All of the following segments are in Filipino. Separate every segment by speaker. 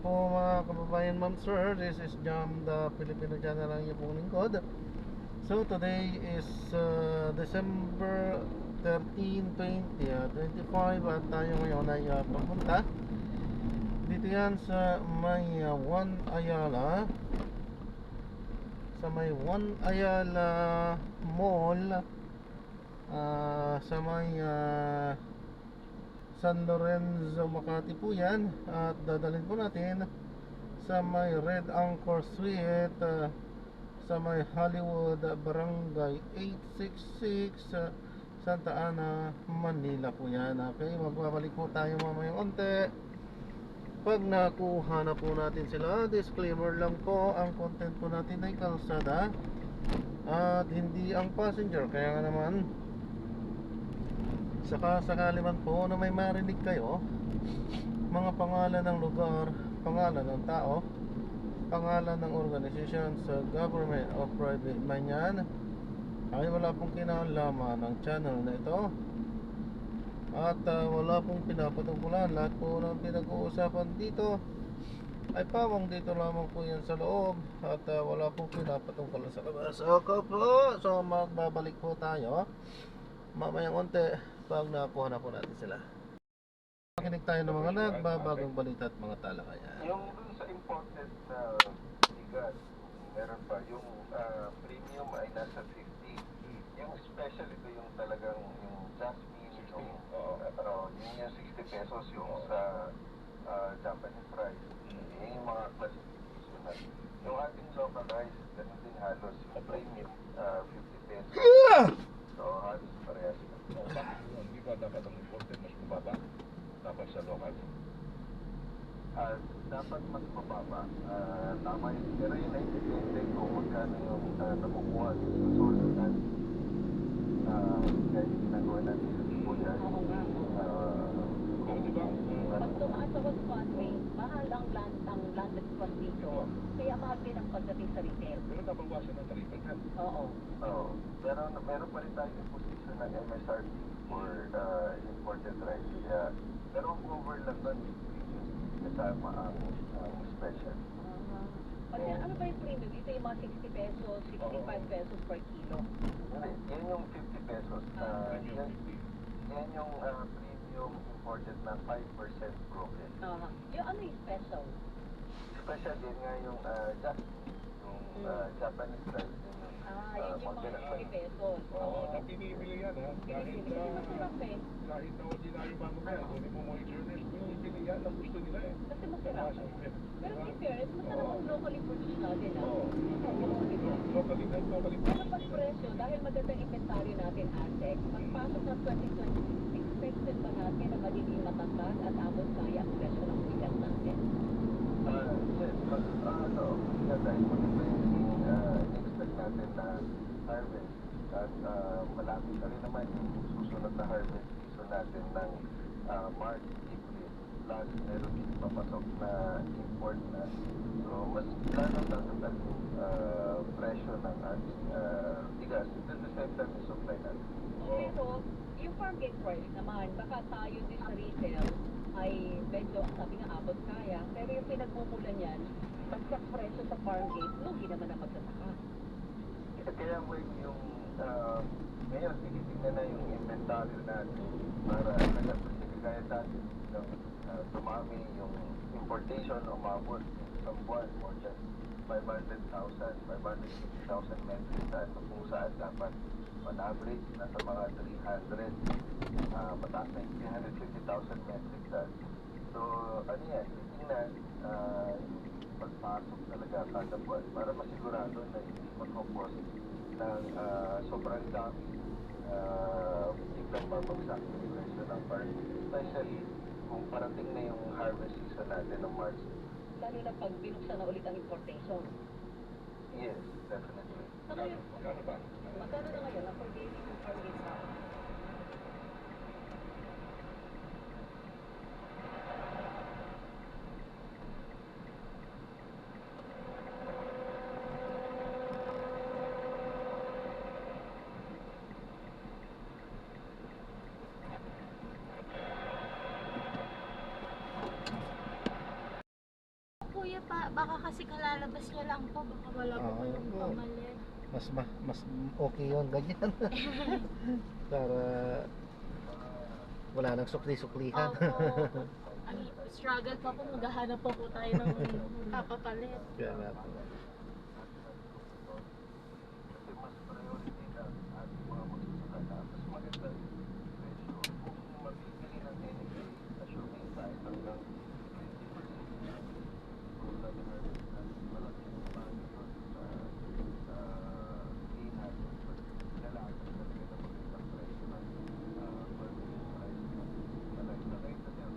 Speaker 1: po mga kababayan, ma'am sir. This is Jam, the Filipino channel ang iyong pong lingkod. So today is December 13, 2025 at tayo ngayon ay papunta dito yan sa may One Ayala, sa may One Ayala Mall, sa may San Lorenzo, Makati po yan. At dadalhin po natin sa may Red Anchor Suite, sa may Hollywood, Barangay 866, Santa Ana, Manila po yan. Okay, magbabalik po tayo mamaya konti pag nakuha na po natin sila. Disclaimer lang po, ang content po natin ay kalsada at hindi ang passenger. Kaya nga naman, saka sakali man po na may marinig kayo mga pangalan ng lugar, pangalan ng tao, pangalan ng organization sa government o private man yan, ay wala pong kinalaman ng channel na ito. At wala pong pinapatungkulan. Lahat po ng pinag-uusapan dito ay pawang dito lamang po yan sa loob. At wala pong pinapatungkulan sa labas. Okay po, so magbabalik po tayo mamayang konti pag nakuha na po natin sila. Makinig tayo ng mga nagbabagong balita at mga talakayan.
Speaker 2: Yung dun sa imported na bigas, meron pa yung premium ay nasa 50. Yung special ito yung talagang yung jasmine, yun yung 60 pesos yung sa Japanese rice. Yun yung mga classification na. Yung ating local rice, ganun din halos yung premium 50 pesos. So halos parehas.
Speaker 3: Hindi ba dapat ang imported mas mababa? Dapat sa local?
Speaker 2: Dapat mas mababa. Tama yun. Pero yun ay depende kung magkano yung nakukuha sa source natin. Kaya yung ginagawa natin sa Sibuyan.
Speaker 3: Di ba?
Speaker 4: Pag tumaas sa Wisconsin, mahal ang landed cost dito. Kaya mahal din ang pagdating sa retail.
Speaker 3: Pero nabawasan ng tarifa yan.
Speaker 4: Oo.
Speaker 2: Oo. Pero meron pa rin tayong imposition ng MSRP for imported rice. Kaya, pero ang cover lang doon kasama ang special.
Speaker 4: Kasi ano ba yung premium? Ito yung mga 60 pesos, 65 pesos per kilo.
Speaker 2: Yan yung 50 pesos. Yan yung premium imported na 5% broken.
Speaker 4: Yung ano yung special?
Speaker 2: Special din nga yung Japanese rice.
Speaker 4: Yun yung mga 60 pesos.
Speaker 3: Oo, pinibili yan ha.
Speaker 4: Pinipili kasi masarap eh.
Speaker 3: Kahit na ordinary mamaya, kunin mo mga journalist, pinibili yan ang gusto nila eh.
Speaker 4: Kasi masarap. Pero in fairness, masarap ang locally produced natin ha.
Speaker 3: Locally.
Speaker 4: Pero pag presyo, dahil magandang inventaryo natin, Aztec, pagpasok ng 2026, expected ba natin na magiging matangkad at abot kaya ang presyo ng bigas natin?
Speaker 2: Yes, dahil maganda yung expect natin na harvest at malapit na rin naman yung susunod na harvest season natin ng March, April, plus meron din papasok na import na. So mas lalo tatangkad yung presyo ng ating bigas. At the same time yung supply natin.
Speaker 4: Pero yung farm gate price naman, baka tayo din sa retail ay medyo, sabi nga, abot kaya. Pero yung pinagmumulan yan, pagkat presyo sa farm gate, lugi naman ang magsasaka.
Speaker 2: Kaya yung ngayon tinitingnan na yung inventory natin para kasi kagaya dati tumami yung importation umabot isang buwan more than 500,000 metric tons kung saan dapat on average nasa mga 300 mataas na yung 350,000 metric tons. So ano yan, titingnan pagpasok talaga kada buwan para masigurado na hindi mag-compose ng sobrang dami biglang babagsak yung presyo ng farm. Especially kung parating na yung harvest season natin ng March.
Speaker 4: Lalo na pag binuksan na ulit ang importation.
Speaker 2: Yes, definitely.
Speaker 3: Kano ba?
Speaker 4: Magkano na ngayon ang pag-ibig ng farm gate natin?
Speaker 5: baka kasi kalalabas niya lang po, baka wala po kayong
Speaker 1: Oo.
Speaker 5: pamalit.
Speaker 1: Mas okay yun, ganyan. Para wala nang sukli-suklihan.
Speaker 5: Opo. Ano, struggle pa po, maghahanap pa po tayo ng papapalit.
Speaker 1: Kaya nga po.
Speaker 2: Kasi mas priority ng ating mga magsasaka na mas maganda yung presyo. Kung mabibili ng NFA, assuming kahit hanggang 20%, so sabi nga natin, malaking bagay yun sa inan. Kailangan talaga na magandang presyo ng purchase price. Malay na yan,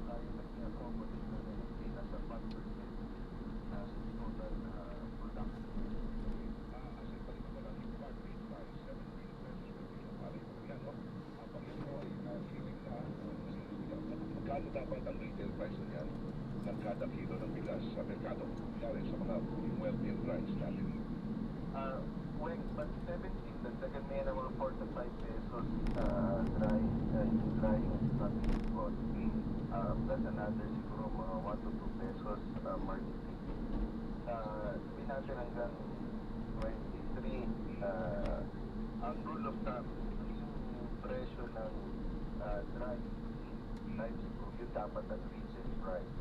Speaker 2: tayo nag-accommodate na NFA nasa 5% na total production.
Speaker 3: Kasi balik ko lang yung farm gate price, 17 pesos per kilo. Pare ko yan, no? Pag ito ay feeling na magkano dapat ang retail price na yan ng kada kilo ng bigas sa merkado? Kunyari sa mga well-milled rice natin.
Speaker 2: When but 17, dagdagan mo yan ng mga 4 to 5 pesos dry, yung dry extraction cost. Plus another siguro mga 1 to 2 pesos marketing. Sabi natin hanggang 23, ang rule of thumb, yung presyo ng dry times 2, yun dapat ang retail price.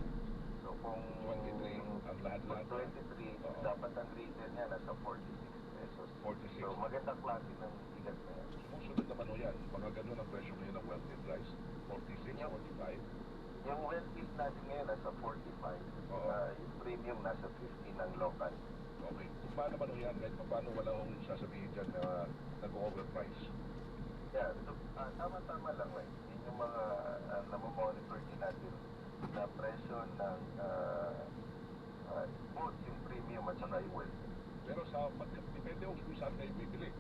Speaker 2: So kung
Speaker 3: 23 ang lahat-lahat.
Speaker 2: 23, dapat ang retail niya nasa 46 pesos.
Speaker 3: 46.
Speaker 2: So magandang klase ng bigas na yan.
Speaker 3: Sumusunod naman o yan, mga ganun ang presyo ngayon ng well-milled rice. 46, 45.
Speaker 2: Yung well-milled natin ngayon nasa 45.
Speaker 3: Oo.
Speaker 2: Yung premium nasa 50 ng local.
Speaker 3: Okay. Paano naman o yan, kahit paano wala akong sasabihin dyan na nag-overprice?
Speaker 2: Yeah, so, tama-tama lang eh. Yun yung mga namomonitor din natin na presyo ng both yung premium at saka yung well-milled.
Speaker 3: Pero sa depende kung saan kayo bibili.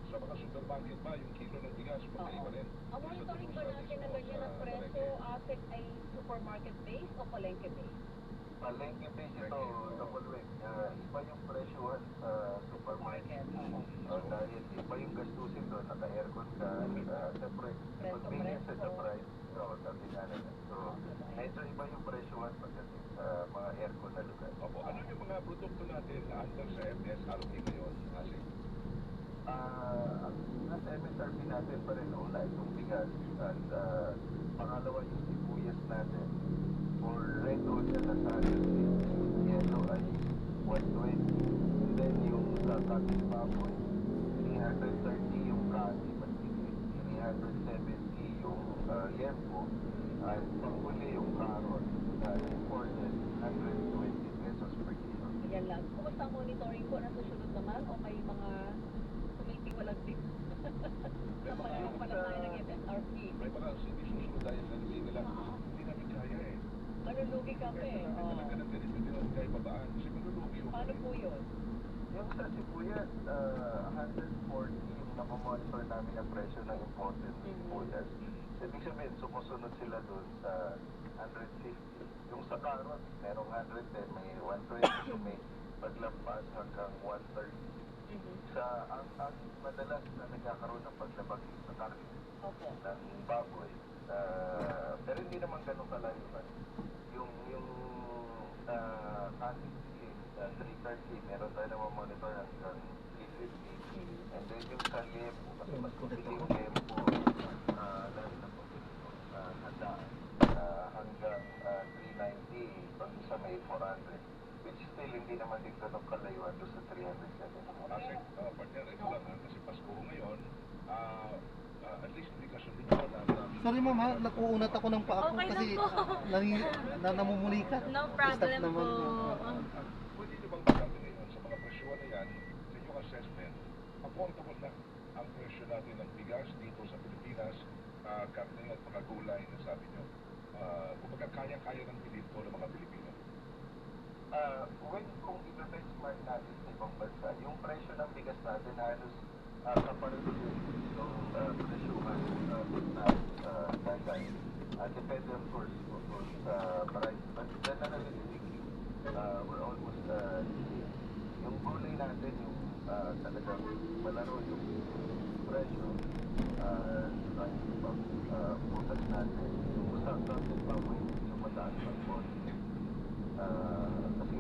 Speaker 3: Sa mga supermarket ba, yung kilo ng bigas, magkaiba rin.
Speaker 4: Ang monitoring ba natin na ganyan ang preso, asset ay supermarket based o palengke based?
Speaker 2: Palengke base ito, double weight. Iba yung presyohan sa supermarket. Dahil iba yung gastusin doon, naka-aircon ka, siyempre, convenience at the price. Sabi nga nila. So, medyo iba yung presyohan pagdating sa mga aircon na lugar.
Speaker 3: Opo, ano yung mga produkto natin na under sa MSRP ngayon? Kasi,
Speaker 2: Ang nasa MSRP natin pa rin una itong bigas at pangalawa yung sibuyas natin. For red onion na sa yellow ay 120. And then yung kating baboy, 330 yung kati, matigit. 370 yung lempo. At panghuli yung carrot, imported, 120 pesos per kilo.
Speaker 4: Yan lang. Kumusta ang monitoring po? Nasusunod naman o may mga tumitiwalag din? Sa pananampalataya ng MSRP.
Speaker 3: may mga hindi susunod dahil hindi nila, hindi namin kaya eh.
Speaker 4: Malulugi kami.
Speaker 3: Kaya talaga ng ganito din ang kaya babaan. Kasi malulugi yung
Speaker 4: Paano po yun?
Speaker 2: Yung sa sibuyas, 140 yung nakamonitor namin ang presyo ng imported sibuyas. Ibig sabihin, sumusunod sila doon sa 150. Yung sa carrot, merong 110, may 120, so may paglampas hanggang 130. Sa ang madalas na nagkakaroon ng paglabag sa karne
Speaker 4: Opo.
Speaker 2: ng baboy, pero hindi naman ganun kalayuan. Yung cutting scale, 330, meron tayo naman monitor hanggang 350. And then yung sa lempo, kasi mas mabili yung lempo, lalo na pabili yung handaan, hanggang 390, pag isa may 400. Which still hindi naman din ganun kalayuan doon sa 370.
Speaker 3: Kasi, partner, ito lang ha, kasi Pasko ngayon, at least hindi ka sundin ko na marami.
Speaker 1: Sorry ma'am ha, nakuunat ako ng paa ko
Speaker 5: Okay lang
Speaker 1: kasi
Speaker 5: po.
Speaker 1: namumuli ka.
Speaker 5: No
Speaker 1: Stop
Speaker 5: problem
Speaker 1: naman.
Speaker 5: po.
Speaker 3: Pwede nyo bang magsabi ngayon sa mga presyo na yan, sa inyong assessment, affordable na ang presyo natin ng bigas dito sa Pilipinas, karne at mga gulay na sabi nyo. Kumbaga kaya-kaya ng bilhin ko ng mga Pilipino.
Speaker 2: Kung i-benchmark natin sa ibang bansa, yung presyo ng bigas natin halos kapalit yung presyuhan na dagay. Depende of course sa price. But generally speaking, we're almost yung gulay natin, yung talagang malaro yung presyo, putas natin, yung usap natin baboy, yung mataas ng konti. Kasi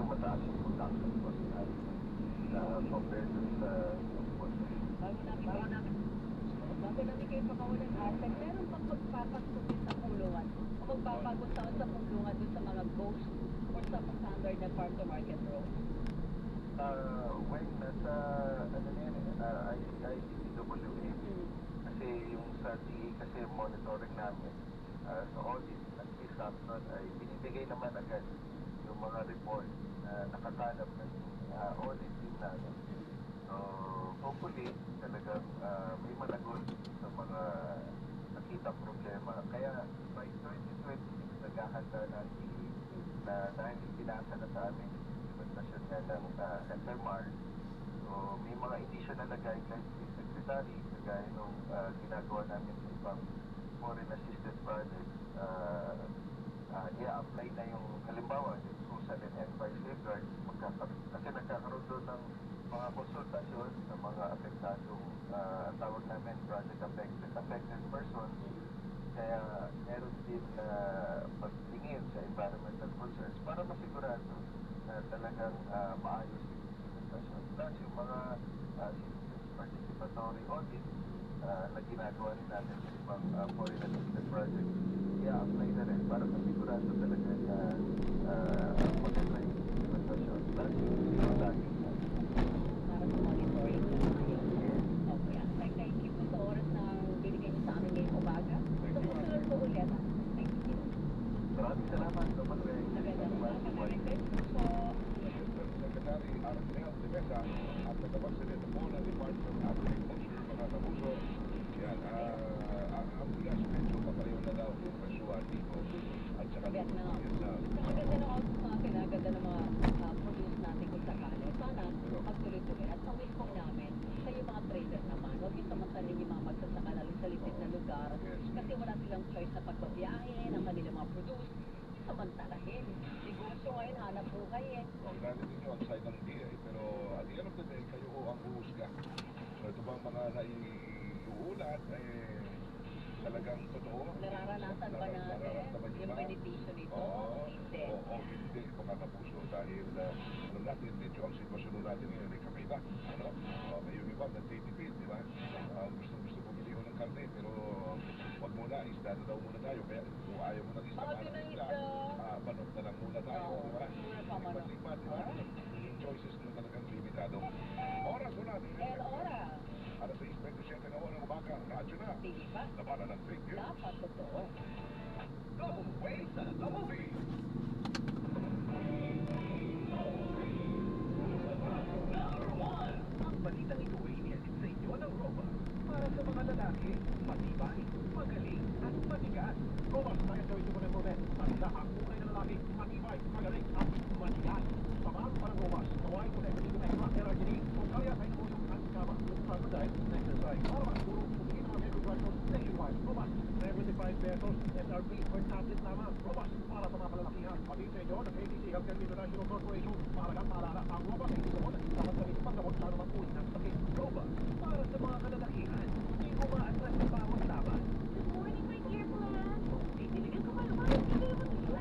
Speaker 2: ang cost natin compared to sa
Speaker 4: Bago namin kayo pakawalan asset, meron bang magpapasok din sa kulungan o magpapagod taon sa kulungan doon sa mga ghost or sa standard na farm to market road?
Speaker 2: when nasa ano na yan ICCWA kasi yung sa DA kasi monitoring namin sa audit at least nun ay binibigay naman agad yung mga report na nakakalap ng audit team namin. So hopefully talagang may managot sa mga nakita problema. Kaya by 2026 naghahanda na na dahil pinasa na sa amin implementasyon nga ng SMR. So may mga additional na guidelines si Secretary kagaya nung ginagawa namin sa ibang foreign assisted projects. I-apply na yung halimbawa yung social and environment safeguards kasi nagkakaroon doon ng mga konsultasyon sa mga apektadong tawag namin project affected persons. Kaya meron din pagtingin sa environmental concerns para masigurado na talagang maayos yung implementasyon. Plus yung mga citizens participatory audit na ginagawa rin natin sa ibang foreign assisted projects, i-apply na rin para masigurado talaga na maganda yung implementasyon. Plus yung zero lagging
Speaker 4: Para sa monitoring na tayo. Okay. Thank you po sa oras na binigay niyo sa amin ngayong umaga. Sa susunod po ulit. Thank you.
Speaker 2: Maraming salamat sa Manuel.
Speaker 4: Magandang umaga. Merry Christmas po.
Speaker 3: Secretary Arnel de Mesa at nagkapasilid po ng Department of Agriculture, mga kapuso. Yan, ang bigas medyo kapaliw na daw yung presyuhan dito at saka
Speaker 4: Vietnam.
Speaker 3: Vietnam.
Speaker 4: Nakaganda na also sa akin, naganda ng mga produce natin kung sakali. Sana magtuloy-tuloy. At sa wish po namin, sa yung mga trader naman, huwag yung samantalin yung mga magsasaka na sa litik na lugar. Kasi wala silang choice na pagbabiyahe ng kanilang mga produce. Samantalahin. Negosyo ngayon, hanap buhay eh.
Speaker 3: Ang galit ninyo ang side ng DA, pero at the end of the day, kayo ho ang huhusga. So ito bang mga naiuulat, talagang totoo?
Speaker 4: Nararanasan ba natin
Speaker 3: Nararamdaman nyo
Speaker 4: yung
Speaker 3: ba?
Speaker 4: benepisyo nito?
Speaker 3: Oo,
Speaker 4: Hindi.
Speaker 3: oo, hindi, mga kapuso, dahil alam natin, medyo ang sitwasyon natin ngayon ay kakaiba. Ano? May yung iba, nagtitipid, di ba? Gusto bumili ko ng karne, pero wag muna, isda na daw muna tayo. Kaya kung ayaw mo ng isda,
Speaker 4: Bakit
Speaker 3: parang
Speaker 4: na
Speaker 3: isda,
Speaker 4: isda?
Speaker 3: manok na lang muna tayo,
Speaker 4: Oo,
Speaker 3: di ba?
Speaker 4: muna pa manok.
Speaker 3: Lipat, di ba? Yung choices mo talagang limitado. Oras mo natin.
Speaker 4: El Ora.
Speaker 3: Alas 6:27 na oras ng umaga, radyo na.
Speaker 4: Hindi ba?
Speaker 3: Labanan ng fake news.
Speaker 4: Dapat totoo.
Speaker 3: Double way sa Double V. Ang balitang ito ay inihatid sa inyo ng Roma. Para sa mga lalaki, matibay, magaling, at matigas. Roma, tayo sa ito ng Roma. Maganda ang kulay na lalaki, matibay, magaling, at matigas. Samahan pa ng Roma. Naway ko na ito dito na LRGD. Kung kaya tayo mo yung antikama, yung standardized exercise. Para makatulong, kumigin ang mga graduates nationwide. Roma, 75 pesos, SRP, per tablet naman. Roma, para sa mga kalalakihan. Pati sa inyo, ng ADC Healthcare International Corporation. Para lang maalala, ang Roma ay hindi gamot at hindi dapat gamitin paggamot sa anumang uri ng sakit. Roma, para sa mga kalalakihan. Hindi umaatras sa bawat laban.
Speaker 5: Good morning, my dear friend. Diligan ko kayo ba? Hindi mo nito.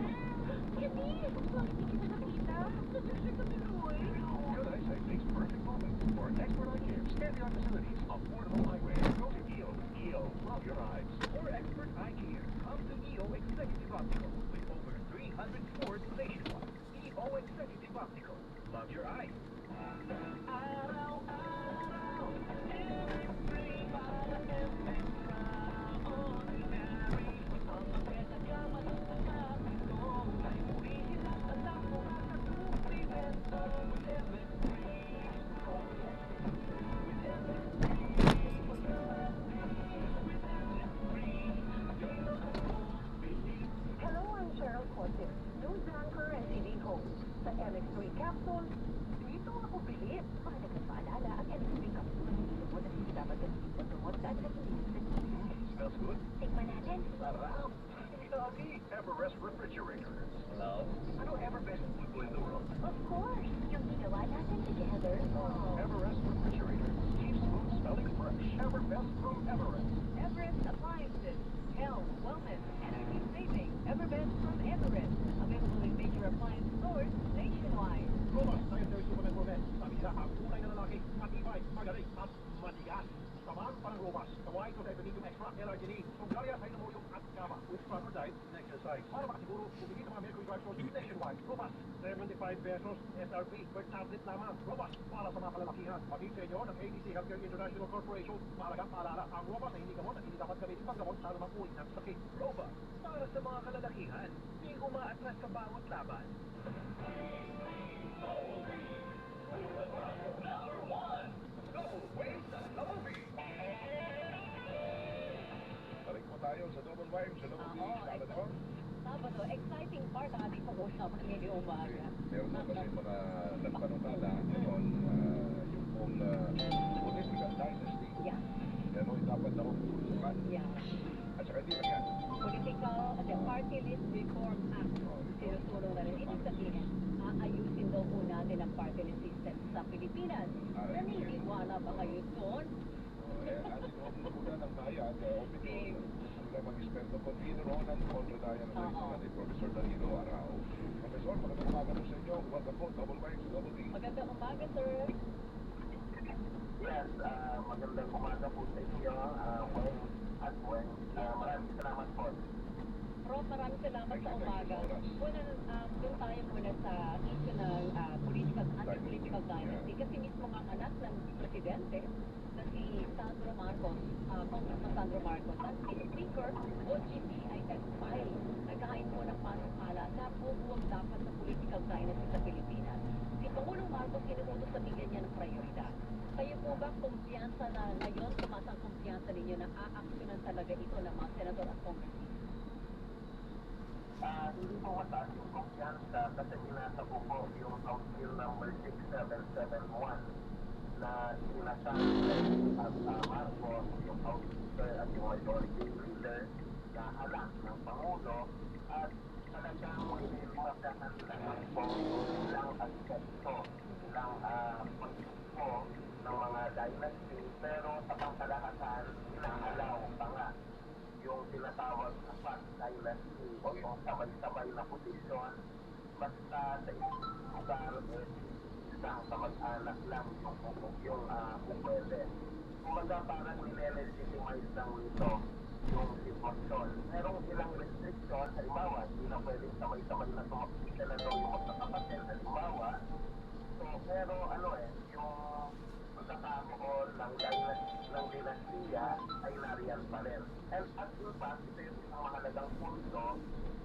Speaker 5: Hindi. Bakit hindi kita nakita? Nasusunod kami, Roy.
Speaker 3: Good eyesight makes perfect moments for expert eye care. State-of-the-art facilities, affordable eyewear. Go to EO. EO, love your eyes. For expert eye care, come to EO Executive Optical with over 300 stores nationwide. EO Executive Optical, love your eyes. Araw-araw, every para extraordinary. Ang pwede ka malasasap ito ay uwihin at alam mo at suplimento with
Speaker 6: Hello, I'm Cheryl Cortes, news anchor and TV host. Sa MX3 Capsule, dito ako bilit. Para nagpapaalala ang MX3 Capsule. Ito na hindi dapat gamitin patungot at hindi
Speaker 3: Smells good.
Speaker 6: Tikman natin.
Speaker 3: Sarap! Inagi, Everest Refrigerators. Love? Ano Everbest food mo in the world?
Speaker 6: Of course, yung ginawa natin together.
Speaker 3: Everest Refrigerators. Keeps food smelling fresh. Everbest from Everest.
Speaker 4: Everest Appliances. Health, wellness, energy saving. Everbest from Everest. Available in major appliance stores nationwide.
Speaker 3: Roma, 9:30 malaki, matibay, magaling, at matigas. Samahan pa ng Robas, the white of Ebonitium Extra, L-Arginine, Songalia, Sinomodium, at Kama, with proper diet and exercise. Para makasiguro, bumili sa mga Mercury Drive Stores nationwide. Robas, 75 pesos SRP per tablet lamang. Robas, para sa mga kalalakihan. Pagin sa inyo ng ADC Healthcare International Corporation, mahalagang paalala, ang Robas ay hindi gamot at hindi dapat gamitin panggamot sa anumang uri ng sakit.
Speaker 7: Robas, para sa mga kalalakihan, di umaatras sa bawat laban.
Speaker 3: Balik po tayo sa Double Wave, sa Double B, Sabado.
Speaker 4: Sabado, exciting part ang ating pag-uusapan ngayong umaga.
Speaker 3: Meron na kasi mga nagpanukala ngayon, yung pong political dynasty.
Speaker 4: Yeah.
Speaker 3: Gano'y dapat na tutukan.
Speaker 4: Yeah.
Speaker 3: At saka di lang yan.
Speaker 4: Political, the Party List Reform Act. Sinusulong na rin. Ibig sabihin, aayusin daw po natin ang party list system sa Pilipinas. Naniniwala ba kayo doon?
Speaker 3: Atin ko muna ng bayan, opinion, sila mag-experto ko, Ronan Conradaya ng ni Professor Danilo Arao. Professor, magandang umaga po sa inyo. Welcome po, Double Wave, Double B.
Speaker 4: Magandang umaga, sir.
Speaker 2: Yes, magandang umaga po sa inyo, Weng at Weng. Maraming salamat po.
Speaker 4: Prof, maraming salamat sa umaga. Una, doon tayo muna sa issue ng anti-political dynasty. Kasi mismo ang anak ng presidente na si Sandro Marcos, Congressman Sandro Marcos, at si Speaker OGP ay nag-file. Naghain po ng panukala na bubuwag dapat sa political dynasty sa Pilipinas. Si Pangulong Marcos inuutos sa bigyan niya ng prioridad. Kayo po ba kumpiyansa na ngayon, tumaas ang kumpiyansa ninyo na aaksyonan talaga ito ng mga senador at congressman?
Speaker 2: Hindi po mataas yung kumpiyansa kasi binasa ko po yung House Bill number 6771 na sinasabi at Marcos, yung House Speaker at yung Majority Leader na alam ng Pangulo at talagang nililimasahan lang po ilang aspekto, ilang pagkiko ng mga dynasty, pero sa pangkalahatan, inaalaw pa nga yung tinatawag na past dynasty o yung sabay-sabay na posisyon basta sa isang lugar isang kamag-anak lang yung pwede. Kumbaga parang nile-legitimize lang nito yung sitwasyon. Merong ilang restriction, halimbawa, hindi na pwedeng sabay-sabay na tumakita na daw yung magkakapatid, halimbawa. So, pero yung pagkakaroon ng dinastiya ay nariyan pa rin. And at in fact, ito yung isang mahalagang punto,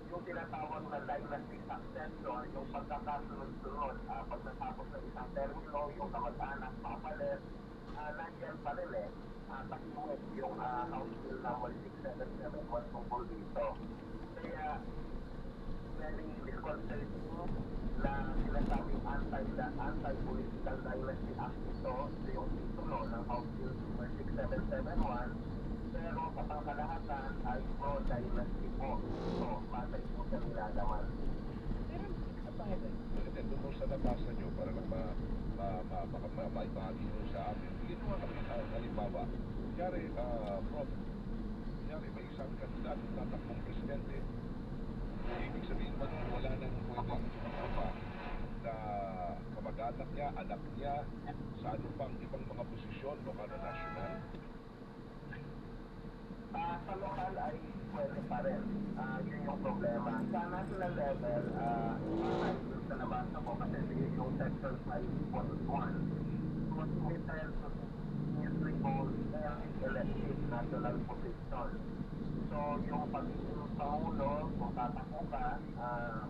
Speaker 2: yung tinatawag na dynasty succession, yung pagkakasunod-sunod, pag natapos ng isang termino, yung kamag-anak, papalit, nandiyan pa rin takiwit yung House Bill number 6771 tungkol dito. Kaya, very disconcerting na sinasabing anti-political dynasty act ito yung titulo ng House Bill number 6771, pero sa pangkalahatan ay pro-dynasty po. So, patay po sa nilalaman.
Speaker 3: Doon sa nabasa nyo para lang maibahagi nyo sa amin. Ginawa kami halimbawa. Kunyari, Prof, kunyari may isang kandidato tatakbong presidente. Ibig sabihin ba nun, wala nang pwedeng pa na kamag-anak niya, anak niya, sa ano pang ibang mga posisyon, lokal na nasyonal?
Speaker 2: Sa lokal ay pwede pa rin. Yun yung problema. Sa national level, sa nabasa ko kasi yung section 5.1 was committed to usually called elective national position. So, yung pagiging Pangulo, kung tatakbo ka,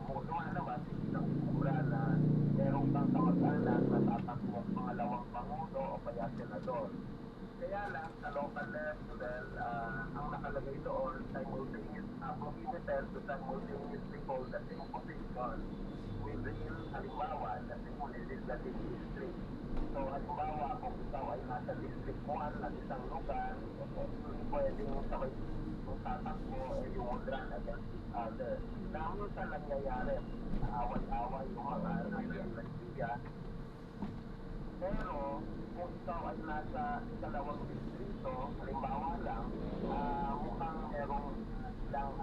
Speaker 2: lumalabas, isang kubra na merong kang kamag-anak na tatakbo pangalawang Pangulo o kaya senador. Kaya lang, sa local level, ang nakalagay doon, prohibited to simultaneously hold the same position within, halimbawa, the same legislative district. So, halimbawa, kung ikaw ay nasa District 1 ng isang lugar, pwedeng sabay kung tatakbo yung run against each other. Na minsan nangyayari, away-away yung mga nagsiya. Pero, kung ikaw ay nasa ikalawang distrito, halimbawa lang, mukhang merong ilang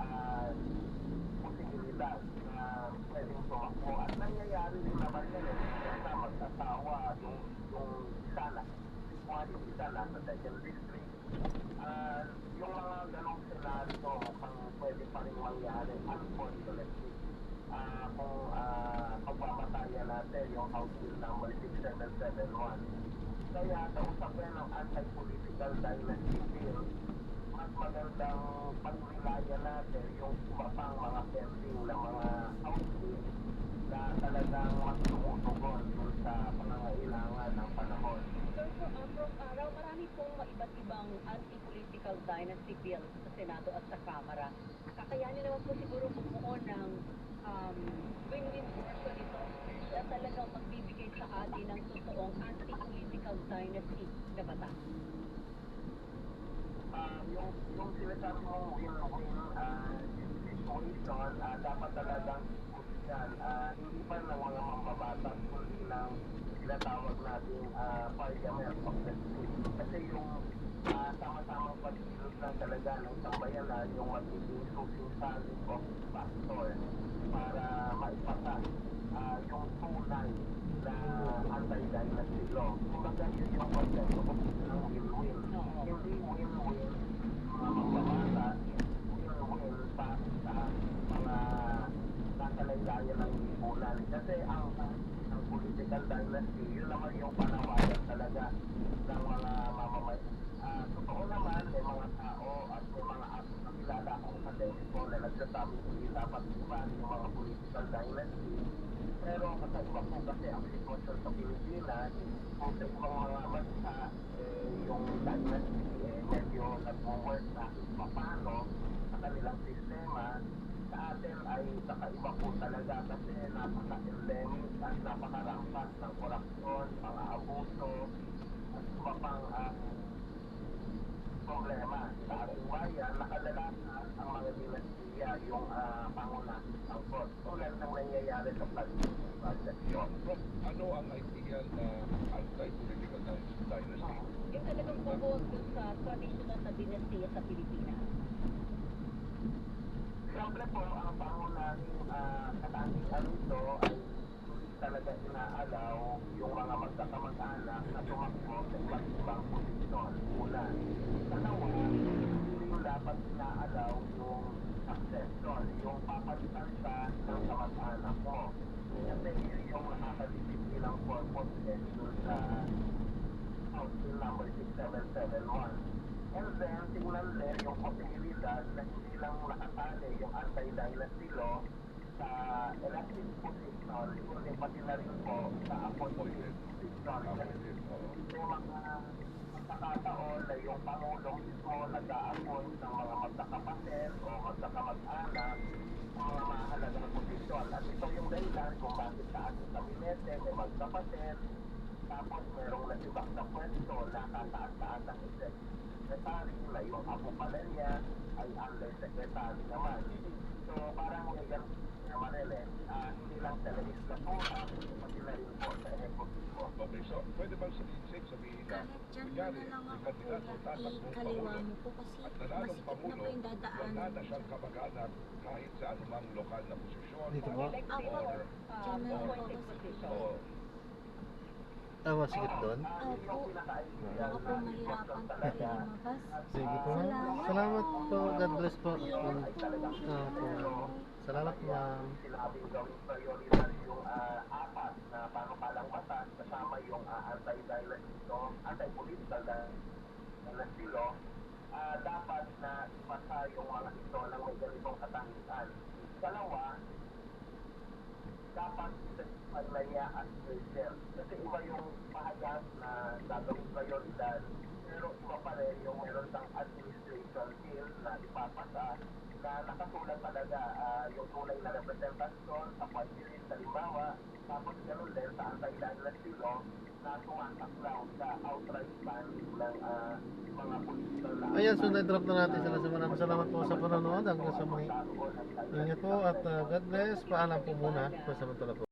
Speaker 2: posibilidad na pwedeng tumakbo. At nangyayari din naman yan, kasi magsasawa yung isa yung isa nasa second district. Yung mga ganong senaryo mukhang pwede pa rin mangyari unfortunately. Kung pagpapatayan natin yung House Bill number 6771. Kaya sa usapin ng anti-political dynasty bill, mas magandang pagnilayan natin yung iba pang mga pending na mga House Bill na talagang mas tumutugon dun sa pangangailangan ng panahon.
Speaker 4: Sir, from araw, marami pong iba't ibang anti-political dynasty bills sa Senado at sa Kamara. Kakayanin naman po siguro bumuo ng win-win solution ito na talagang magbibigay sa atin ng totoong anti-political dynasty na batas.
Speaker 2: Yung sinasabi mong win-win situation, dapat talagang yan, hindi pa ng mga mambabatas, kundi ng tinatawag natin Parliament of the State. Kasi yung sama-samang pagkilos lang talaga ng sambayanan yung magiging susunod of factor para maipasa yung tunay na anti-dynasty law. Kumbaga yun yung concept of win-win. Hindi win-win mga mambabatas, win-win pa sa mga nakalaylayan ng lipunan. Kasi ang political dynasty, yun naman yung panawagan talaga ng mga mamamayan. Totoo naman, may mga tao at may mga ato na kilala akong akademiko na nagsasabi hindi dapat iban yung mga political dynasty. Pero kakaiba po kasi ang sitwasyon sa Pilipinas, kung sa ibang mga bansa, yung dynasty medyo nag-work na paano sa kanilang sistema. Sa atin ay kakaiba po talaga kasi napaka-endemic at napaka-rampas ng korupsyon, mga abuso, at iba pang problema. Sa ating bayan, nakalala na ang mga dinastiya yung pangunahing sangkot. Tulad ng nangyayari sa pag-transasyon.
Speaker 3: Ano ang ideal na anti-political dynasty?
Speaker 4: Yung talagang bubuwag dun sa traditional na dinastiya sa Pilipinas.
Speaker 2: Siyempre po, ang pangunahing katangian nito ay hindi talaga inaalaw yung mga magkakamag-anak na tumakbo sa iba't ibang posisyon. Una. Dalawa, hindi yung dapat inaalaw yung succession, yung papalitan siya ng kamag-anak mo. Kasi yun yung nakakadisipin ng purpose doon sa House Bill number 6771. And then, tingnan din yung posibilidad na hindi lang nakatali yung anti-dynasty law sa elected position, kundi pati na rin po sa appointed position. May mga pagkakataon na yung Pangulo mismo nag-a-appoint ng mga magkakapatid o magkakamag-anak ng mga mahalagang posisyon. At ito yung dahilan kung bakit sa ating kabinete may magkapatid, tapos merong nasibak na pwesto na kataas-taas ang executive secretary na yung apo pala niya ay undersecretary naman. So parang may ganun naman hindi lang sa legislatura, pati na rin po sa executive.
Speaker 3: Okay, so pwede bang sabihin na
Speaker 5: Kahit dyan mo
Speaker 3: kunyari,
Speaker 5: na lang
Speaker 3: may
Speaker 5: ako
Speaker 3: kandidato
Speaker 5: kuya,
Speaker 3: tatakbong
Speaker 5: ikaliwa
Speaker 3: Pangulo
Speaker 5: mo po kasi
Speaker 3: at nanalong
Speaker 5: masikip na
Speaker 3: Pangulo,
Speaker 5: po yung dadaanan
Speaker 3: wala na
Speaker 5: mo
Speaker 3: siyang
Speaker 5: dyan.
Speaker 3: kamag-anak kahit sa anumang lokal na posisyon.
Speaker 1: Dito po?
Speaker 4: Elected
Speaker 5: Apo.
Speaker 4: or
Speaker 5: Dyan na lang po
Speaker 4: appointed
Speaker 5: kasi.
Speaker 4: position.
Speaker 3: Oo.
Speaker 1: Masikip doon?
Speaker 5: Opo. Baka po mahirapan po kayo lumabas.
Speaker 1: Sige po.
Speaker 5: Salamat
Speaker 1: Salamat po. God bless po.
Speaker 5: Bye.
Speaker 1: Salamat ma'am.
Speaker 2: Sinabing gawing prioridad yung apat na panukalang batas kasama yung anti-dynasty law, anti-political dynasty law, dapat na ipasa yung mga ito ng may ganitong katangian. Dalawa, dapat isasipag na niya at president. Kasi iba yung pahayag na gagawing prioridad, pero iba pa rin yung meron ng administration bill na ipapasa na nakasulat talaga yung tunay na representasyon sa party list, halimbawa, tapos ganoon din sa anti-dynasty law na sumasaklaw sa outright ban ng mga political na...
Speaker 1: Ayan, so na-drop na natin sila. Maraming salamat po sa panonood. Hanggang sa muli. Ingat po at God bless. Paalam po muna. Pasamantala po.